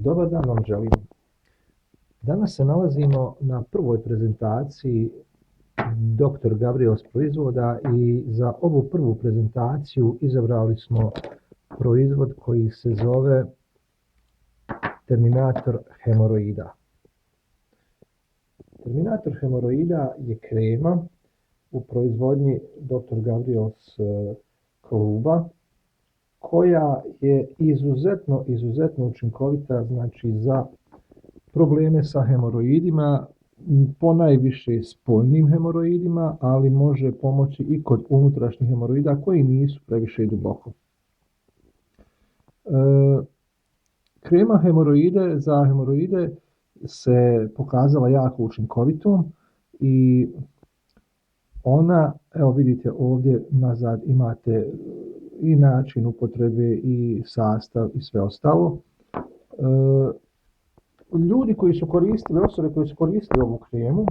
Dobar dan vam želim. Danas se nalazimo na prvoj prezentaciji Dr. Gabriels proizvoda i za ovu prvu prezentaciju izabrali smo proizvod koji se zove Terminator hemoroida. Terminator hemoroida je krema u proizvodnji Dr. Gabriels kluba koja je izuzetno učinkovita, znači za probleme sa hemoroidima, ponajviše spoljnim hemoroidima, ali može pomoći i kod unutrašnjih hemoroida koji nisu previše duboko. Krema za hemoroide se pokazala jako učinkovitom i ona, evo vidite ovdje nazad imate i način upotrebe i sastav i sve ostalo. Osobe koji su koristili ovu kremu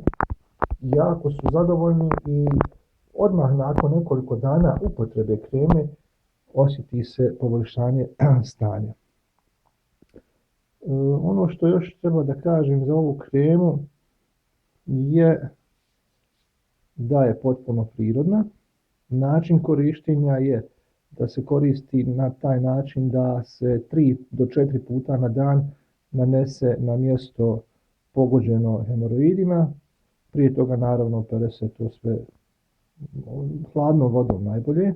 jako su zadovoljni i odmah nakon nekoliko dana upotrebe kreme osjeti se poboljšanje stanja. Ono što još treba da kažem za ovu kremu je da je potpuno prirodna. Način korištenja je da se koristi na taj način da se 3 do 4 puta na dan nanese na mjesto pogođeno hemoroidima. Prije toga naravno pere se to sve hladnom vodom najbolje.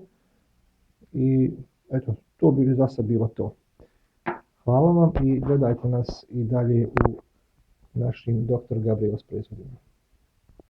I eto, to bi za sad bilo to. Hvala vam i gledajte nas i dalje u našim Dr. Gabriels proizvodima.